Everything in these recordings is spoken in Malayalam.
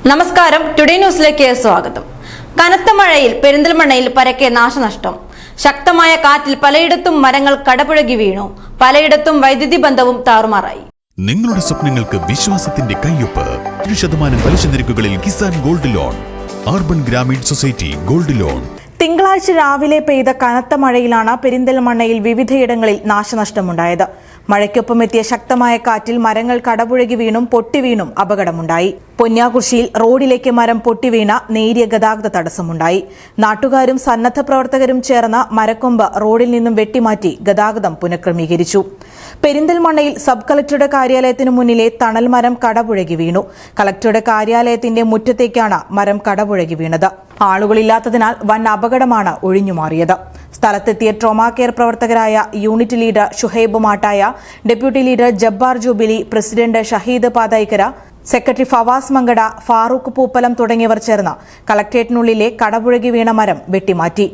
നമസ്കാരം, ടുഡേ ന്യൂസിലേക്ക് സ്വാഗതം. കനത്ത മഴയിൽ പെരിന്തൽമണ്ണയിൽ പരക്കെ നാശനഷ്ടം. ശക്തമായ കാറ്റിൽ പലയിടത്തും മരങ്ങൾ കടപുഴകി വീണു. പലയിടത്തും വൈദ്യുതി ബന്ധവും താറുമാറായി. നിങ്ങളുടെ സ്വപ്നങ്ങൾക്ക് വിശ്വാസത്തിന്റെ കയ്യൊപ്പ്. 7% പലിശ നിരക്കുകളിൽ Kisan gold loan. Urban Grameen society gold loan. തിങ്കളാഴ്ച രാവിലെ പെയ്ത കനത്ത മഴയിലാണ് പെരിന്തൽമണ്ണയിൽ വിവിധയിടങ്ങളിൽ നാശനഷ്ടമുണ്ടായത്. മഴയ്ക്കൊപ്പം എത്തിയ ശക്തമായ കാറ്റിൽ മരങ്ങൾ കടപുഴകി വീണും പൊട്ടിവീണും അപകടമുണ്ടായി. പൊന്യാകുർശിയിൽ റോഡിലേക്ക് മരം പൊട്ടിവീണ നേരിയ ഗതാഗത തടസ്സമുണ്ടായി. നാട്ടുകാരും സന്നദ്ധ പ്രവർത്തകരും ചേർന്ന് മരക്കൊമ്പ് റോഡിൽ നിന്നും വെട്ടിമാറ്റി ഗതാഗതം പുനഃക്രമീകരിച്ചു. പെരിന്തൽമണ്ണയിൽ സബ് കളക്ടറുടെ കാര്യാലയത്തിനു മുന്നിലെ തണൽ മരം കടപുഴകി വീണു. കളക്ടറുടെ കാര്യാലയത്തിന്റെ മുറ്റത്തേക്കാണ് മരം കടപുഴകി വീണത്. ആളുകളില്ലാത്തതിനാൽ വൻ അപകടമാണ് ഒഴിഞ്ഞുമാറിയത്. സ്ഥലത്തെത്തിയ ട്രോമാ കെയർ പ്രവർത്തകരായ unit leader Shuhaib Mattaya, deputy leader Jabbar Jubilee, president Shaheed Pathayikkara, secretary Fawaz Mankada, Farooq Pooppalam തുടങ്ങിയവർ ചേർന്ന് കളക്ടറേറ്റിനുള്ളിലെ കടപുഴകി വീണ മരം വെട്ടിമാറ്റി.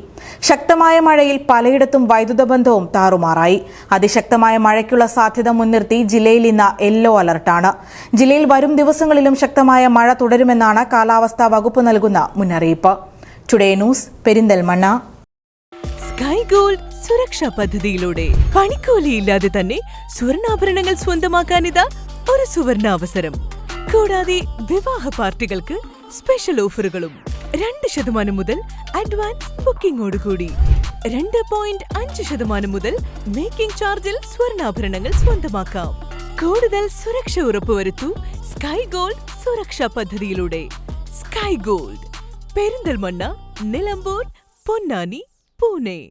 ശക്തമായ മഴയിൽ പലയിടത്തും വൈദ്യുത ബന്ധവും താറുമാറായി. അതിശക്തമായ മഴയ്ക്കുള്ള സാധ്യത മുൻനിർത്തി ജില്ലയിൽ ഇന്ന് യെല്ലോ അലർട്ടാണ്. ജില്ലയിൽ വരും ദിവസങ്ങളിലും ശക്തമായ മഴ തുടരുമെന്നാണ് കാലാവസ്ഥാ വകുപ്പ് നൽകുന്ന മുന്നറിയിപ്പ്. Today news, Perinthalmanna. Sky gold സുരക്ഷാ പദ്ധതിയിലൂടെ പണിക്കൂലിയില്ലാതെ തന്നെ സ്വർണ്ണാഭരണങ്ങൾ സ്വന്തമാക്കാനിതാ ഒരു സുവർണാവസരം. കൂടാതെ വിവാഹ പാർട്ടികൾക്ക് സ്പെഷ്യൽ ഓഫറുകളും. 2% മുതൽ അഡ്വാൻസ് ബുക്കിംഗോടുകൂടി 2.5% മുതൽ മേക്കിംഗ് ചാർജിൽ സ്വർണ്ണാഭരണങ്ങൾ സ്വന്തമാക്കാം. കൂടുതൽ സുരക്ഷ ഉറപ്പുവരുത്തൂ സ്കൈ ഗോൾഡ് സുരക്ഷാ പദ്ധതിയിലൂടെ. Sky gold, Perinthalmanna, Nilambur, Ponnani, Pune.